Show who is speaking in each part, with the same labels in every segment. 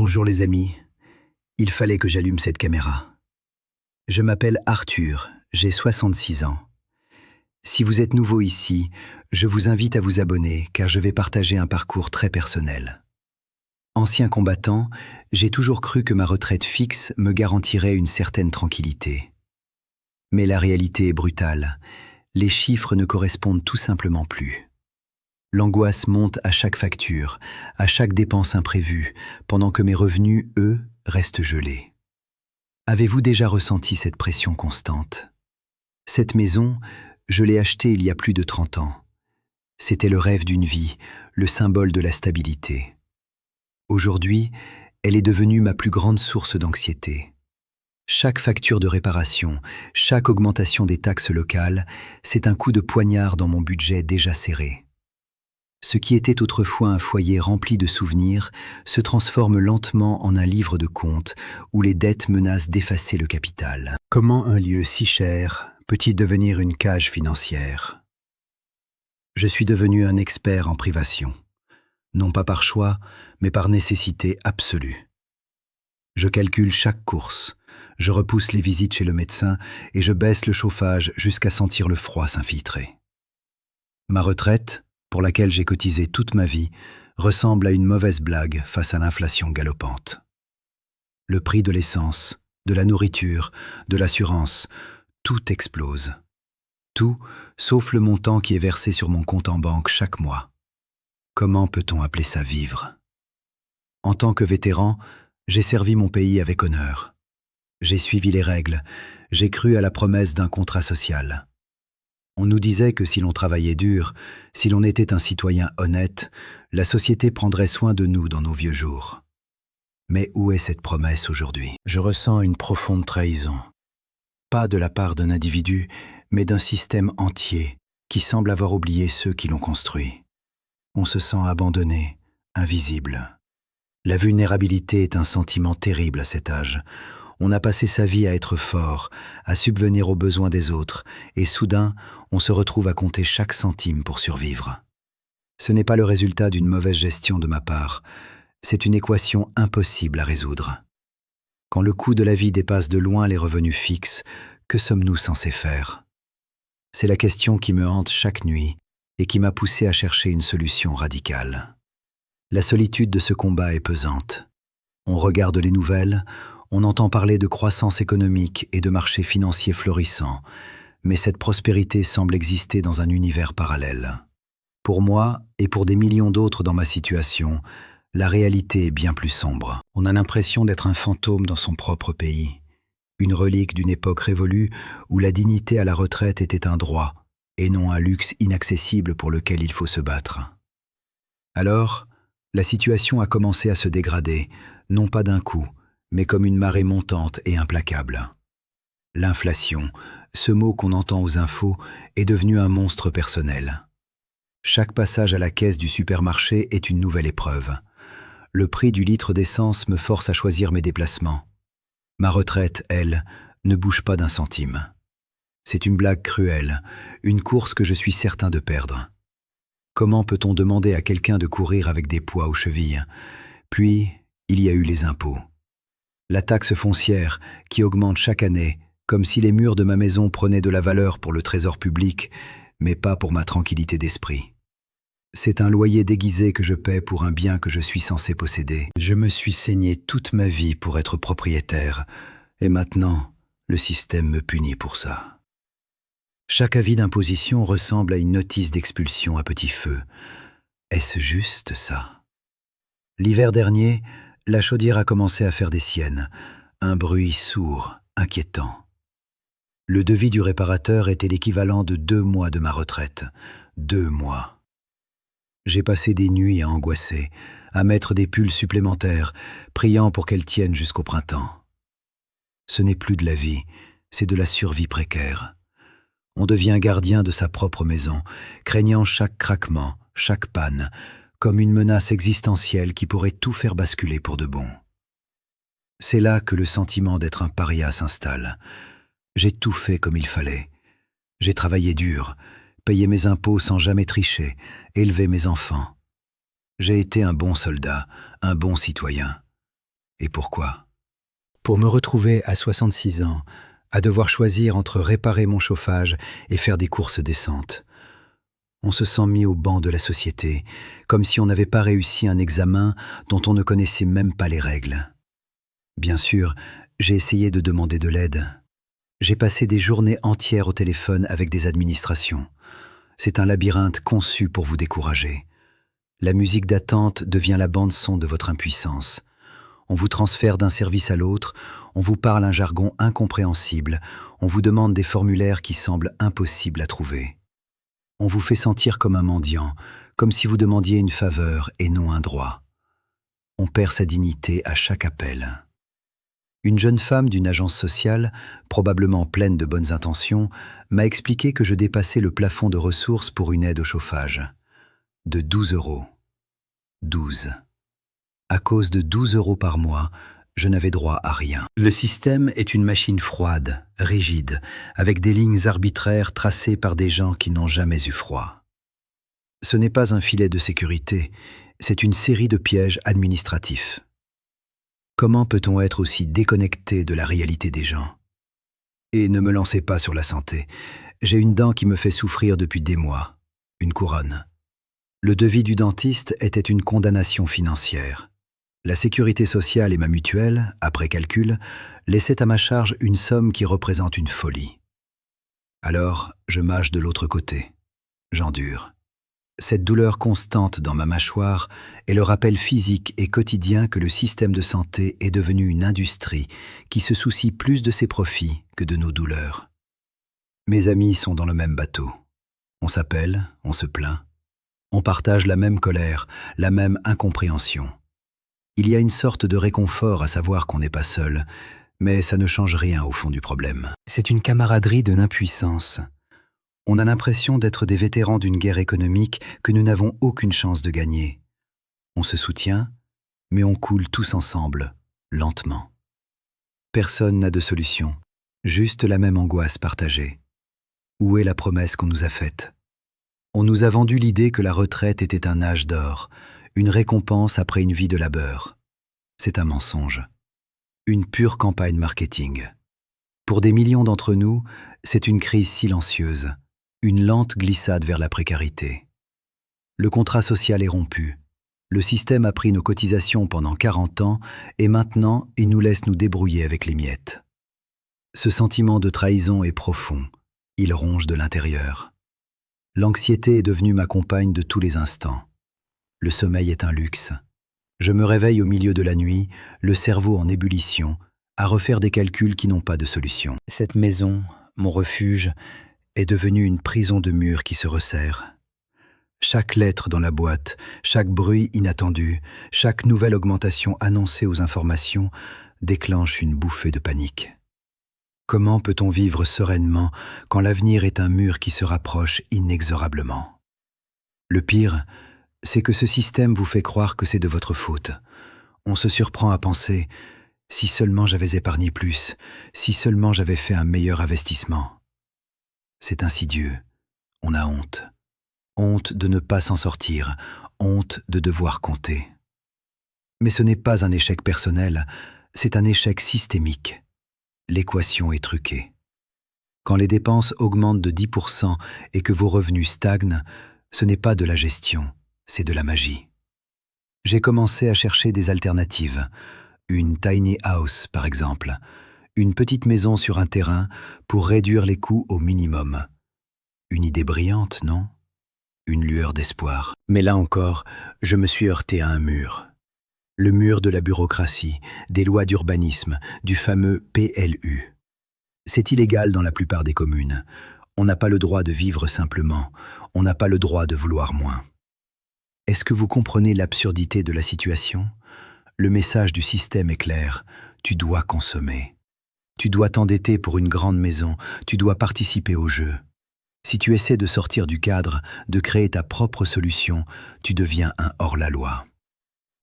Speaker 1: Bonjour les amis, il fallait que j'allume cette caméra. Je m'appelle Arthur, j'ai 66 ans. Si vous êtes nouveau ici, je vous invite à vous abonner car je vais partager un parcours très personnel. Ancien combattant, j'ai toujours cru que ma retraite fixe me garantirait une certaine tranquillité. Mais la réalité est brutale, les chiffres ne correspondent tout simplement plus. L'angoisse monte à chaque facture, à chaque dépense imprévue, pendant que mes revenus, eux, restent gelés. Avez-vous déjà ressenti cette pression constante? Cette maison, je l'ai achetée il y a plus de 30 ans. C'était le rêve d'une vie, le symbole de la stabilité. Aujourd'hui, elle est devenue ma plus grande source d'anxiété. Chaque facture de réparation, chaque augmentation des taxes locales, c'est un coup de poignard dans mon budget déjà serré. Ce qui était autrefois un foyer rempli de souvenirs se transforme lentement en un livre de comptes où les dettes menacent d'effacer le capital. Comment un lieu si cher peut-il devenir une cage financière? Je suis devenu un expert en privation, non pas par choix, mais par nécessité absolue. Je calcule chaque course, je repousse les visites chez le médecin et je baisse le chauffage jusqu'à sentir le froid s'infiltrer. Ma retraite, pour laquelle j'ai cotisé toute ma vie, ressemble à une mauvaise blague face à l'inflation galopante. Le prix de l'essence, de la nourriture, de l'assurance, tout explose. Tout, sauf le montant qui est versé sur mon compte en banque chaque mois. Comment peut-on appeler ça vivre? En tant que vétéran, j'ai servi mon pays avec honneur. J'ai suivi les règles, j'ai cru à la promesse d'un contrat social. On nous disait que si l'on travaillait dur, si l'on était un citoyen honnête, la société prendrait soin de nous dans nos vieux jours. Mais où est cette promesse aujourd'hui? Je ressens une profonde trahison. Pas de la part d'un individu, mais d'un système entier qui semble avoir oublié ceux qui l'ont construit. On se sent abandonné, invisible. La vulnérabilité est un sentiment terrible à cet âge. On a passé sa vie à être fort, à subvenir aux besoins des autres, et soudain, on se retrouve à compter chaque centime pour survivre. Ce n'est pas le résultat d'une mauvaise gestion de ma part, c'est une équation impossible à résoudre. Quand le coût de la vie dépasse de loin les revenus fixes, que sommes-nous censés faire? C'est la question qui me hante chaque nuit et qui m'a poussé à chercher une solution radicale. La solitude de ce combat est pesante. On regarde les nouvelles, on entend parler de croissance économique et de marchés financiers florissants, mais cette prospérité semble exister dans un univers parallèle. Pour moi, et pour des millions d'autres dans ma situation, la réalité est bien plus sombre. On a l'impression d'être un fantôme dans son propre pays, une relique d'une époque révolue où la dignité à la retraite était un droit, et non un luxe inaccessible pour lequel il faut se battre. Alors, la situation a commencé à se dégrader, non pas d'un coup, mais comme une marée montante et implacable. L'inflation, ce mot qu'on entend aux infos, est devenu un monstre personnel. Chaque passage à la caisse du supermarché est une nouvelle épreuve. Le prix du litre d'essence me force à choisir mes déplacements. Ma retraite, elle, ne bouge pas d'un centime. C'est une blague cruelle, une course que je suis certain de perdre. Comment peut-on demander à quelqu'un de courir avec des poids aux chevilles? Puis, il y a eu les impôts. La taxe foncière, qui augmente chaque année, comme si les murs de ma maison prenaient de la valeur pour le trésor public, mais pas pour ma tranquillité d'esprit. C'est un loyer déguisé que je paie pour un bien que je suis censé posséder. Je me suis saigné toute ma vie pour être propriétaire, et maintenant, le système me punit pour ça. Chaque avis d'imposition ressemble à une notice d'expulsion à petit feu. Est-ce juste ça? L'hiver dernier, la chaudière a commencé à faire des siennes, un bruit sourd, inquiétant. Le devis du réparateur était l'équivalent de 2 mois de ma retraite. 2 mois. J'ai passé des nuits à angoisser, à mettre des pulls supplémentaires, priant pour qu'elles tiennent jusqu'au printemps. Ce n'est plus de la vie, c'est de la survie précaire. On devient gardien de sa propre maison, craignant chaque craquement, chaque panne, comme une menace existentielle qui pourrait tout faire basculer pour de bon. C'est là que le sentiment d'être un paria s'installe. J'ai tout fait comme il fallait. J'ai travaillé dur, payé mes impôts sans jamais tricher, élevé mes enfants. J'ai été un bon soldat, un bon citoyen. Et pourquoi? Pour me retrouver à 66 ans, à devoir choisir entre réparer mon chauffage et faire des courses décentes. On se sent mis au banc de la société, comme si on n'avait pas réussi un examen dont on ne connaissait même pas les règles. Bien sûr, j'ai essayé de demander de l'aide. J'ai passé des journées entières au téléphone avec des administrations. C'est un labyrinthe conçu pour vous décourager. La musique d'attente devient la bande-son de votre impuissance. On vous transfère d'un service à l'autre, on vous parle un jargon incompréhensible, on vous demande des formulaires qui semblent impossibles à trouver. On vous fait sentir comme un mendiant, comme si vous demandiez une faveur et non un droit. On perd sa dignité à chaque appel. Une jeune femme d'une agence sociale, probablement pleine de bonnes intentions, m'a expliqué que je dépassais le plafond de ressources pour une aide au chauffage. De 12 €. 12. À cause de 12 € par mois, je n'avais droit à rien. Le système est une machine froide, rigide, avec des lignes arbitraires tracées par des gens qui n'ont jamais eu froid. Ce n'est pas un filet de sécurité, c'est une série de pièges administratifs. Comment peut-on être aussi déconnecté de la réalité des gens? Et ne me lancez pas sur la santé. J'ai une dent qui me fait souffrir depuis des mois, une couronne. Le devis du dentiste était une condamnation financière. La sécurité sociale et ma mutuelle, après calcul, laissaient à ma charge une somme qui représente une folie. Alors, je mâche de l'autre côté. J'endure. Cette douleur constante dans ma mâchoire est le rappel physique et quotidien que le système de santé est devenu une industrie qui se soucie plus de ses profits que de nos douleurs. Mes amis sont dans le même bateau. On s'appelle, on se plaint. On partage la même colère, la même incompréhension. Il y a une sorte de réconfort à savoir qu'on n'est pas seul, mais ça ne change rien au fond du problème. C'est une camaraderie de l'impuissance. On a l'impression d'être des vétérans d'une guerre économique que nous n'avons aucune chance de gagner. On se soutient, mais on coule tous ensemble, lentement. Personne n'a de solution, juste la même angoisse partagée. Où est la promesse qu'on nous a faite? On nous a vendu l'idée que la retraite était un âge d'or, une récompense après une vie de labeur. C'est un mensonge. Une pure campagne marketing. Pour des millions d'entre nous, c'est une crise silencieuse, une lente glissade vers la précarité. Le contrat social est rompu. Le système a pris nos cotisations pendant 40 ans et maintenant, il nous laisse nous débrouiller avec les miettes. Ce sentiment de trahison est profond. Il ronge de l'intérieur. L'anxiété est devenue ma compagne de tous les instants. Le sommeil est un luxe. Je me réveille au milieu de la nuit, le cerveau en ébullition, à refaire des calculs qui n'ont pas de solution. Cette maison, mon refuge, est devenue une prison de murs qui se resserre. Chaque lettre dans la boîte, chaque bruit inattendu, chaque nouvelle augmentation annoncée aux informations déclenche une bouffée de panique. Comment peut-on vivre sereinement quand l'avenir est un mur qui se rapproche inexorablement? Le pire, c'est que ce système vous fait croire que c'est de votre faute. On se surprend à penser « si seulement j'avais épargné plus, si seulement j'avais fait un meilleur investissement ». C'est insidieux. On a honte. Honte de ne pas s'en sortir, honte de devoir compter. Mais ce n'est pas un échec personnel, c'est un échec systémique. L'équation est truquée. Quand les dépenses augmentent de 10% et que vos revenus stagnent, ce n'est pas de la gestion, c'est de la magie. J'ai commencé à chercher des alternatives. Une tiny house, par exemple. Une petite maison sur un terrain pour réduire les coûts au minimum. Une idée brillante, non? Une lueur d'espoir. Mais là encore, je me suis heurté à un mur. Le mur de la bureaucratie, des lois d'urbanisme, du fameux PLU. C'est illégal dans la plupart des communes. On n'a pas le droit de vivre simplement. On n'a pas le droit de vouloir moins. Est-ce que vous comprenez l'absurdité de la situation? Le message du système est clair. Tu dois consommer. Tu dois t'endetter pour une grande maison. Tu dois participer au jeu. Si tu essaies de sortir du cadre, de créer ta propre solution, tu deviens un hors-la-loi.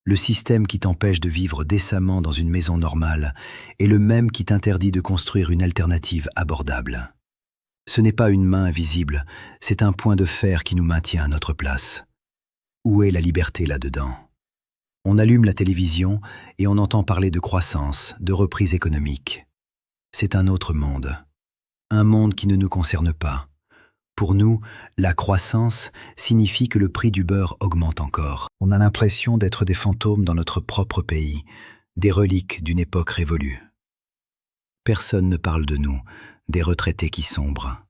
Speaker 1: Le système qui t'empêche de vivre décemment dans une maison normale est le même qui t'interdit de construire une alternative abordable. Ce n'est pas une main invisible, c'est un point de fer qui nous maintient à notre place. Où est la liberté là-dedans? On allume la télévision et on entend parler de croissance, de reprise économique. C'est un autre monde. Un monde qui ne nous concerne pas. Pour nous, la croissance signifie que le prix du beurre augmente encore. On a l'impression d'être des fantômes dans notre propre pays, des reliques d'une époque révolue. Personne ne parle de nous, des retraités qui sombrent.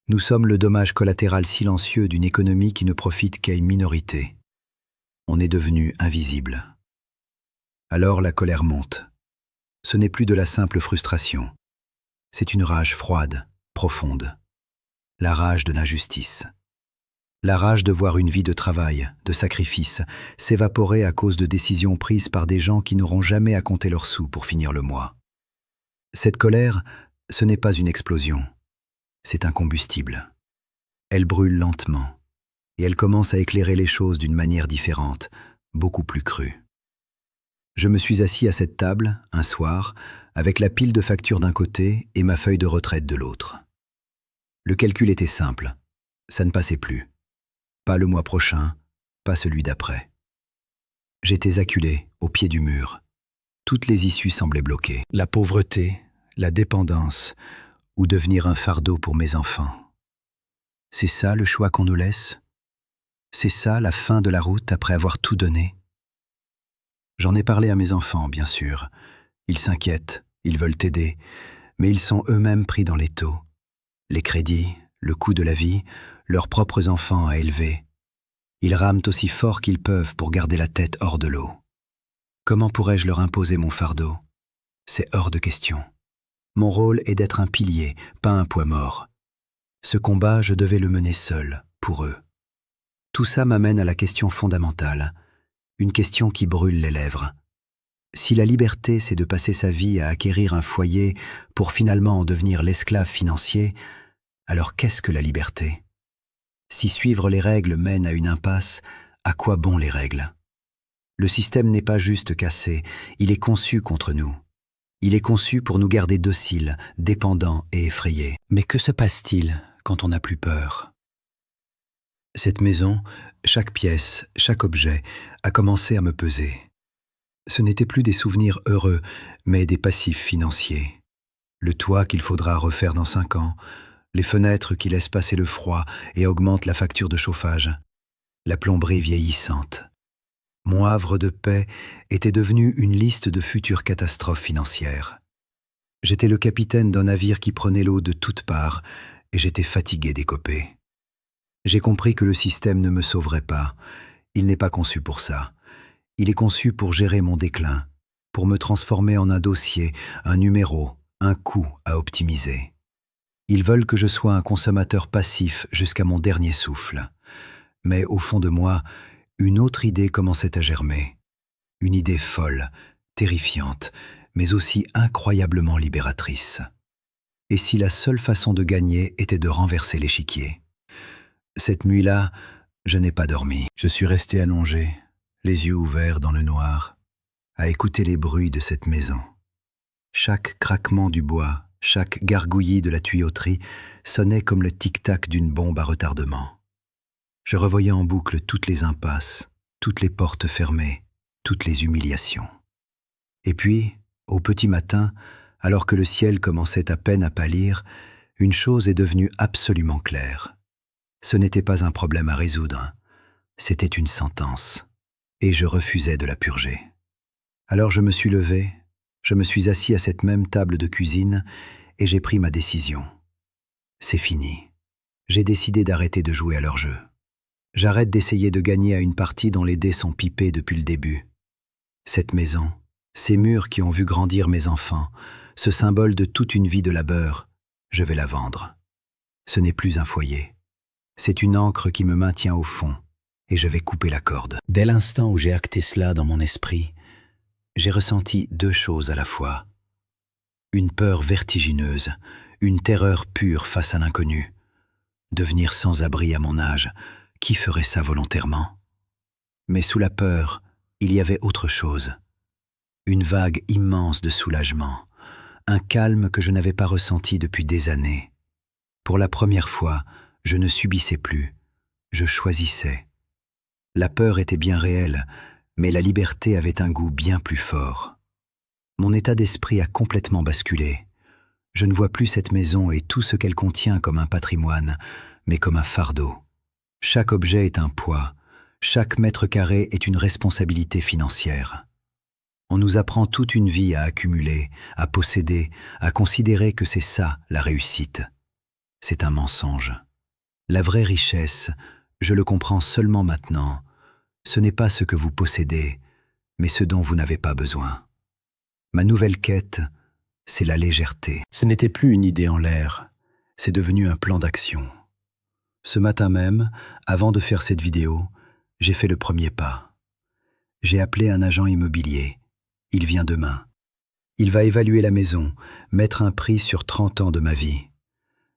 Speaker 1: Nous sommes le dommage collatéral silencieux d'une économie qui ne profite qu'à une minorité. On est devenu invisible. Alors la colère monte. Ce n'est plus de la simple frustration. C'est une rage froide, profonde. La rage de l'injustice. La rage de voir une vie de travail, de sacrifice, s'évaporer à cause de décisions prises par des gens qui n'auront jamais à compter leurs sous pour finir le mois. Cette colère, ce n'est pas une explosion. C'est un combustible. Elle brûle lentement, et elle commence à éclairer les choses d'une manière différente, beaucoup plus crue. Je me suis assis à cette table, un soir, avec la pile de factures d'un côté et ma feuille de retraite de l'autre. Le calcul était simple, ça ne passait plus. Pas le mois prochain, pas celui d'après. J'étais acculé, au pied du mur. Toutes les issues semblaient bloquées. La pauvreté, la dépendance, ou devenir un fardeau pour mes enfants. C'est ça le choix qu'on nous laisse? C'est ça la fin de la route après avoir tout donné? J'en ai parlé à mes enfants, bien sûr. Ils s'inquiètent, ils veulent t'aider, mais ils sont eux-mêmes pris dans l'étau. Les crédits, le coût de la vie, leurs propres enfants à élever. Ils rament aussi fort qu'ils peuvent pour garder la tête hors de l'eau. Comment pourrais-je leur imposer mon fardeau? C'est hors de question. Mon rôle est d'être un pilier, pas un poids mort. Ce combat, je devais le mener seul, pour eux. Tout ça m'amène à la question fondamentale, une question qui brûle les lèvres. Si la liberté, c'est de passer sa vie à acquérir un foyer pour finalement en devenir l'esclave financier, alors qu'est-ce que la liberté? Si suivre les règles mène à une impasse, à quoi bon les règles? Le système n'est pas juste cassé, il est conçu contre nous. Il est conçu pour nous garder dociles, dépendants et effrayés. Mais que se passe-t-il quand on n'a plus peur? Cette maison, chaque pièce, chaque objet, a commencé à me peser. Ce n'étaient plus des souvenirs heureux, mais des passifs financiers. Le toit qu'il faudra refaire dans 5 ans, les fenêtres qui laissent passer le froid et augmentent la facture de chauffage, la plomberie vieillissante. Mon havre de paix était devenu une liste de futures catastrophes financières. J'étais le capitaine d'un navire qui prenait l'eau de toutes parts et j'étais fatigué d'écoper. J'ai compris que le système ne me sauverait pas. Il n'est pas conçu pour ça. Il est conçu pour gérer mon déclin, pour me transformer en un dossier, un numéro, un coût à optimiser. Ils veulent que je sois un consommateur passif jusqu'à mon dernier souffle. Mais au fond de moi, une autre idée commençait à germer. Une idée folle, terrifiante, mais aussi incroyablement libératrice. Et si la seule façon de gagner était de renverser l'échiquier? Cette nuit-là, je n'ai pas dormi. Je suis resté allongé, les yeux ouverts dans le noir, à écouter les bruits de cette maison. Chaque craquement du bois, chaque gargouillis de la tuyauterie sonnait comme le tic-tac d'une bombe à retardement. Je revoyais en boucle toutes les impasses, toutes les portes fermées, toutes les humiliations. Et puis, au petit matin, alors que le ciel commençait à peine à pâlir, une chose est devenue absolument claire. Ce n'était pas un problème à résoudre, c'était une sentence, et je refusais de la purger. Alors je me suis levé, je me suis assis à cette même table de cuisine, et j'ai pris ma décision. C'est fini. J'ai décidé d'arrêter de jouer à leur jeu. J'arrête d'essayer de gagner à une partie dont les dés sont pipés depuis le début. Cette maison, ces murs qui ont vu grandir mes enfants, ce symbole de toute une vie de labeur, je vais la vendre. Ce n'est plus un foyer. C'est une ancre qui me maintient au fond, et je vais couper la corde. Dès l'instant où j'ai acté cela dans mon esprit, j'ai ressenti 2 choses à la fois. Une peur vertigineuse, une terreur pure face à l'inconnu. Devenir sans abri à mon âge, qui ferait ça volontairement? Mais sous la peur, il y avait autre chose. Une vague immense de soulagement, un calme que je n'avais pas ressenti depuis des années. Pour la première fois, je ne subissais plus, je choisissais. La peur était bien réelle, Mais la liberté avait un goût bien plus fort. Mon état d'esprit a complètement basculé. Je ne vois plus cette maison et tout ce qu'elle contient comme un patrimoine, mais comme un fardeau. Chaque objet est un poids, chaque mètre carré est une responsabilité financière. On nous apprend toute une vie à accumuler, à posséder, à considérer que c'est ça la réussite. C'est un mensonge. La vraie richesse, je le comprends seulement maintenant, ce n'est pas ce que vous possédez, mais ce dont vous n'avez pas besoin. Ma nouvelle quête, c'est la légèreté. Ce n'était plus une idée en l'air, c'est devenu un plan d'action. Ce matin même, avant de faire cette vidéo, j'ai fait le premier pas. J'ai appelé un agent immobilier. Il vient demain. Il va évaluer la maison, mettre un prix sur 30 ans de ma vie.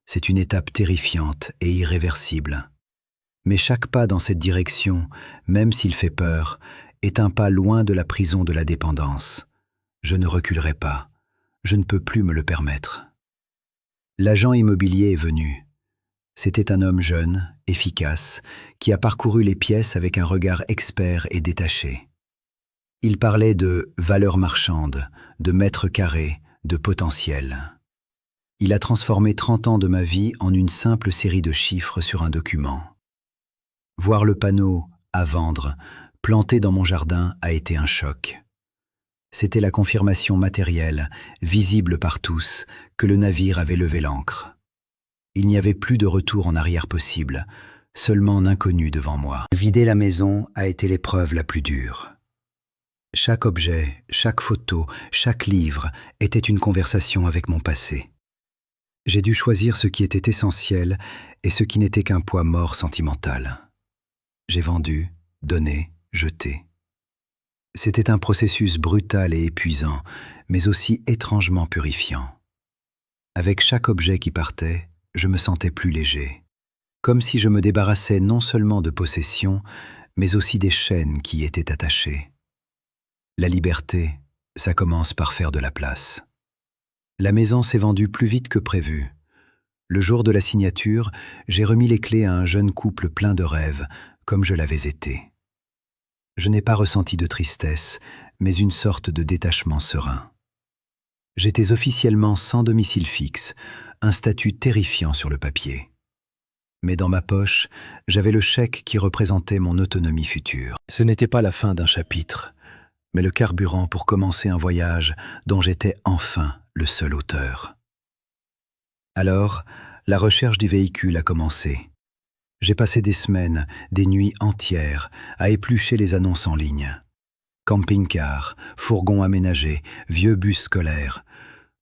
Speaker 1: C'est une étape terrifiante et irréversible. Mais chaque pas dans cette direction, même s'il fait peur, est un pas loin de la prison de la dépendance. Je ne reculerai pas. Je ne peux plus me le permettre. L'agent immobilier est venu. C'était un homme jeune, efficace, qui a parcouru les pièces avec un regard expert et détaché. Il parlait de valeur marchande, de mètres carrés, de potentiel. Il a transformé 30 ans de ma vie en une simple série de chiffres sur un document. Voir le panneau « à vendre » planté dans mon jardin a été un choc. C'était la confirmation matérielle, visible par tous, que le navire avait levé l'ancre. Il n'y avait plus de retour en arrière possible, seulement l'inconnu devant moi. Vider la maison a été l'épreuve la plus dure. Chaque objet, chaque photo, chaque livre était une conversation avec mon passé. J'ai dû choisir ce qui était essentiel et ce qui n'était qu'un poids mort sentimental. J'ai vendu, donné, jeté. C'était un processus brutal et épuisant, mais aussi étrangement purifiant. Avec chaque objet qui partait, je me sentais plus léger, comme si je me débarrassais non seulement de possessions, mais aussi des chaînes qui y étaient attachées. La liberté, ça commence par faire de la place. La maison s'est vendue plus vite que prévu. Le jour de la signature, j'ai remis les clés à un jeune couple plein de rêves, comme je l'avais été. Je n'ai pas ressenti de tristesse, mais une sorte de détachement serein. J'étais officiellement sans domicile fixe, un statut terrifiant sur le papier. Mais dans ma poche, j'avais le chèque qui représentait mon autonomie future. Ce n'était pas la fin d'un chapitre, mais le carburant pour commencer un voyage dont j'étais enfin le seul auteur. Alors, la recherche du véhicule a commencé. J'ai passé des semaines, des nuits entières, à éplucher les annonces en ligne. Camping-car, fourgon aménagé, vieux bus scolaire.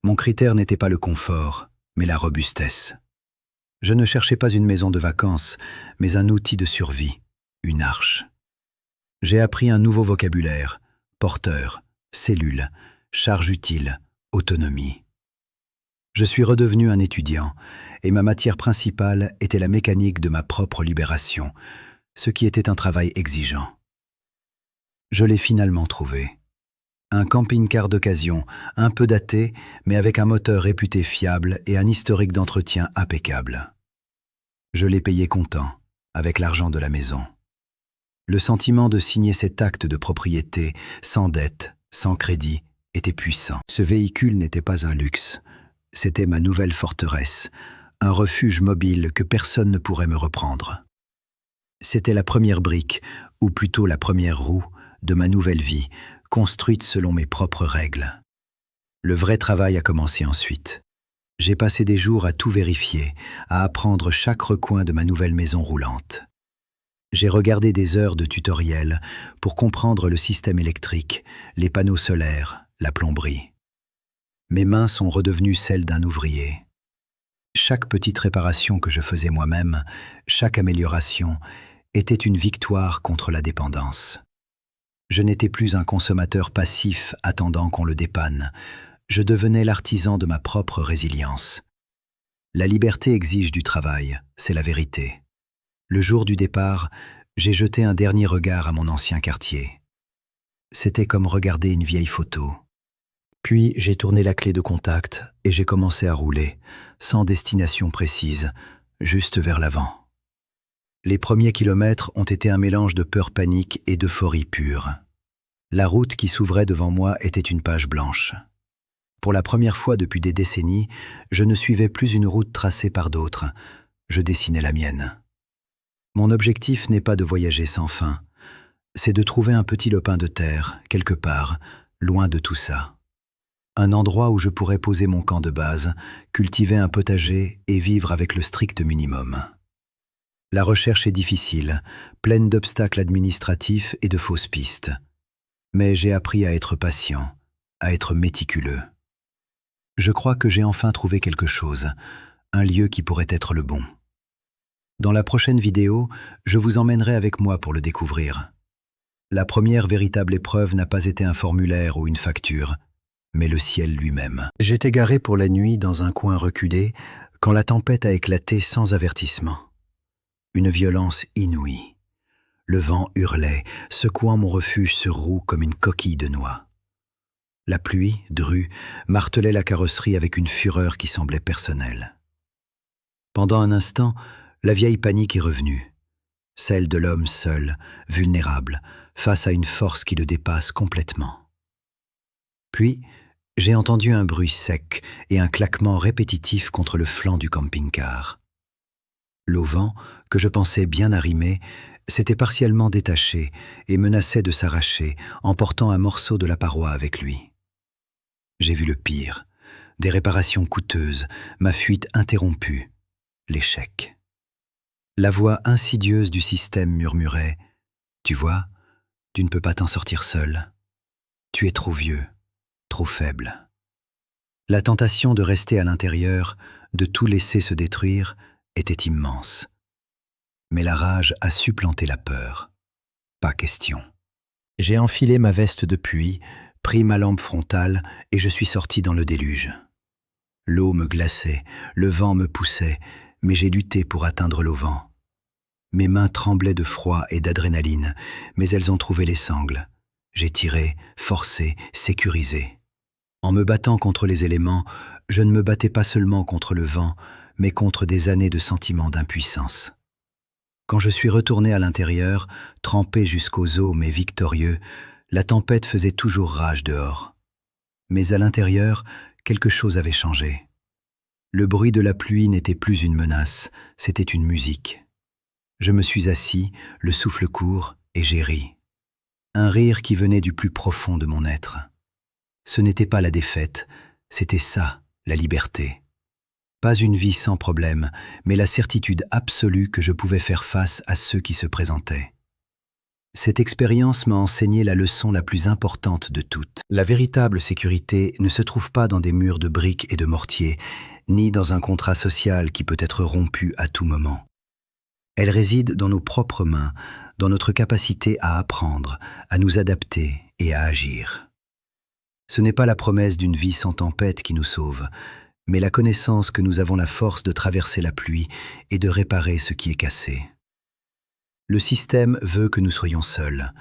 Speaker 1: Mon critère n'était pas le confort, mais la robustesse. Je ne cherchais pas une maison de vacances, mais un outil de survie, une arche. J'ai appris un nouveau vocabulaire, porteur, cellule, charge utile, autonomie. Je suis redevenu un étudiant, et ma matière principale était la mécanique de ma propre libération, ce qui était un travail exigeant. Je l'ai finalement trouvé. Un camping-car d'occasion, un peu daté, mais avec un moteur réputé fiable et un historique d'entretien impeccable. Je l'ai payé comptant, avec l'argent de la maison. Le sentiment de signer cet acte de propriété, sans dette, sans crédit, était puissant. Ce véhicule n'était pas un luxe. C'était ma nouvelle forteresse, un refuge mobile que personne ne pourrait me reprendre. C'était la première brique, ou plutôt la première roue, de ma nouvelle vie, construite selon mes propres règles. Le vrai travail a commencé ensuite. J'ai passé des jours à tout vérifier, à apprendre chaque recoin de ma nouvelle maison roulante. J'ai regardé des heures de tutoriels pour comprendre le système électrique, les panneaux solaires, la plomberie. Mes mains sont redevenues celles d'un ouvrier. Chaque petite réparation que je faisais moi-même, chaque amélioration, était une victoire contre la dépendance. Je n'étais plus un consommateur passif attendant qu'on le dépanne. Je devenais l'artisan de ma propre résilience. La liberté exige du travail, c'est la vérité. Le jour du départ, j'ai jeté un dernier regard à mon ancien quartier. C'était comme regarder une vieille photo. Puis j'ai tourné la clé de contact et j'ai commencé à rouler, sans destination précise, juste vers l'avant. Les premiers kilomètres ont été un mélange de peur panique et d'euphorie pure. La route qui s'ouvrait devant moi était une page blanche. Pour la première fois depuis des décennies, je ne suivais plus une route tracée par d'autres, je dessinais la mienne. Mon objectif n'est pas de voyager sans fin, c'est de trouver un petit lopin de terre, quelque part, loin de tout ça. Un endroit où je pourrais poser mon camp de base, cultiver un potager et vivre avec le strict minimum. La recherche est difficile, pleine d'obstacles administratifs et de fausses pistes. Mais j'ai appris à être patient, à être méticuleux. Je crois que j'ai enfin trouvé quelque chose, un lieu qui pourrait être le bon. Dans la prochaine vidéo, je vous emmènerai avec moi pour le découvrir. La première véritable épreuve n'a pas été un formulaire ou une facture, mais le ciel lui-même. J'étais garé pour la nuit dans un coin reculé quand la tempête a éclaté sans avertissement. Une violence inouïe. Le vent hurlait, secouant mon refuge sur roue comme une coquille de noix. La pluie, drue, martelait la carrosserie avec une fureur qui semblait personnelle. Pendant un instant, la vieille panique est revenue. Celle de l'homme seul, vulnérable, face à une force qui le dépasse complètement. Puis, j'ai entendu un bruit sec et un claquement répétitif contre le flanc du camping-car. L'auvent, que je pensais bien arrimé, s'était partiellement détaché et menaçait de s'arracher, emportant un morceau de la paroi avec lui. J'ai vu le pire, des réparations coûteuses, ma fuite interrompue, l'échec. La voix insidieuse du système murmurait « Tu vois, tu ne peux pas t'en sortir seul. Tu es trop vieux, trop faible. » La tentation de rester à l'intérieur, de tout laisser se détruire, était immense. Mais la rage a supplanté la peur. Pas question. J'ai enfilé ma veste de pluie, pris ma lampe frontale et je suis sorti dans le déluge. L'eau me glaçait, le vent me poussait, mais j'ai lutté pour atteindre l'auvent. Mes mains tremblaient de froid et d'adrénaline, mais elles ont trouvé les sangles. J'ai tiré, forcé, sécurisé. En me battant contre les éléments, je ne me battais pas seulement contre le vent, mais contre des années de sentiments d'impuissance. Quand je suis retourné à l'intérieur, trempé jusqu'aux os mais victorieux, la tempête faisait toujours rage dehors. Mais à l'intérieur, quelque chose avait changé. Le bruit de la pluie n'était plus une menace, c'était une musique. Je me suis assis, le souffle court, et j'ai ri. Un rire qui venait du plus profond de mon être. Ce n'était pas la défaite, c'était ça, la liberté. Pas une vie sans problème, mais la certitude absolue que je pouvais faire face à ceux qui se présentaient. Cette expérience m'a enseigné la leçon la plus importante de toutes. La véritable sécurité ne se trouve pas dans des murs de briques et de mortier, ni dans un contrat social qui peut être rompu à tout moment. Elle réside dans nos propres mains, dans notre capacité à apprendre, à nous adapter et à agir. Ce n'est pas la promesse d'une vie sans tempête qui nous sauve, mais la connaissance que nous avons la force de traverser la pluie et de réparer ce qui est cassé. Le système veut que nous soyons seuls.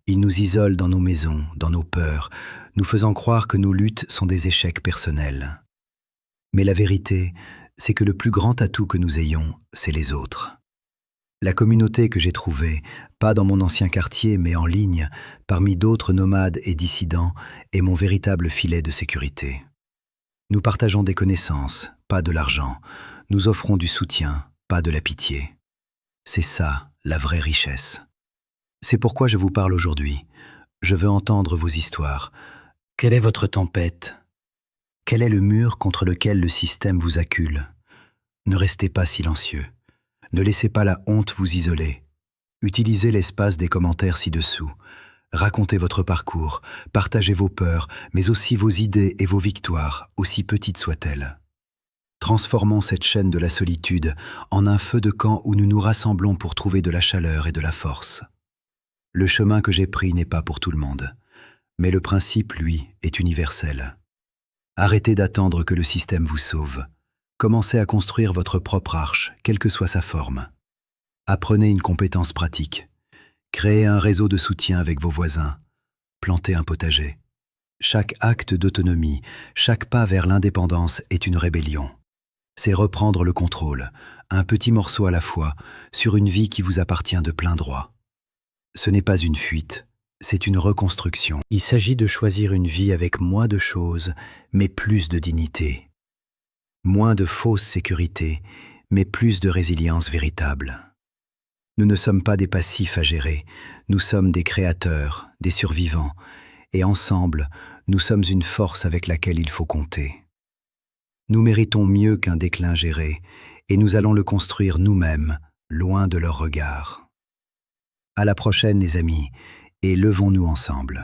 Speaker 1: Il nous isole dans nos maisons, dans nos peurs, nous faisant croire que nos luttes sont des échecs personnels. Mais la vérité, c'est que le plus grand atout que nous ayons, c'est les autres. La communauté que j'ai trouvée, pas dans mon ancien quartier, mais en ligne, parmi d'autres nomades et dissidents, est mon véritable filet de sécurité. Nous partageons des connaissances, pas de l'argent. Nous offrons du soutien, pas de la pitié. C'est ça, la vraie richesse. C'est pourquoi je vous parle aujourd'hui. Je veux entendre vos histoires. Quelle est votre tempête? Quel est le mur contre lequel le système vous accule? Ne restez pas silencieux. Ne laissez pas la honte vous isoler. Utilisez l'espace des commentaires ci-dessous. Racontez votre parcours, partagez vos peurs, mais aussi vos idées et vos victoires, aussi petites soient-elles. Transformons cette chaîne de la solitude en un feu de camp où nous nous rassemblons pour trouver de la chaleur et de la force. Le chemin que j'ai pris n'est pas pour tout le monde, mais le principe, lui, est universel. Arrêtez d'attendre que le système vous sauve. Commencez à construire votre propre arche, quelle que soit sa forme. Apprenez une compétence pratique. Créez un réseau de soutien avec vos voisins. Plantez un potager. Chaque acte d'autonomie, chaque pas vers l'indépendance est une rébellion. C'est reprendre le contrôle, un petit morceau à la fois, sur une vie qui vous appartient de plein droit. Ce n'est pas une fuite, c'est une reconstruction. Il s'agit de choisir une vie avec moins de choses, mais plus de dignité. Moins de fausse sécurité, mais plus de résilience véritable. Nous ne sommes pas des passifs à gérer, nous sommes des créateurs, des survivants, et ensemble, nous sommes une force avec laquelle il faut compter. Nous méritons mieux qu'un déclin géré, et nous allons le construire nous-mêmes, loin de leur regard. À la prochaine, les amis, et levons-nous ensemble.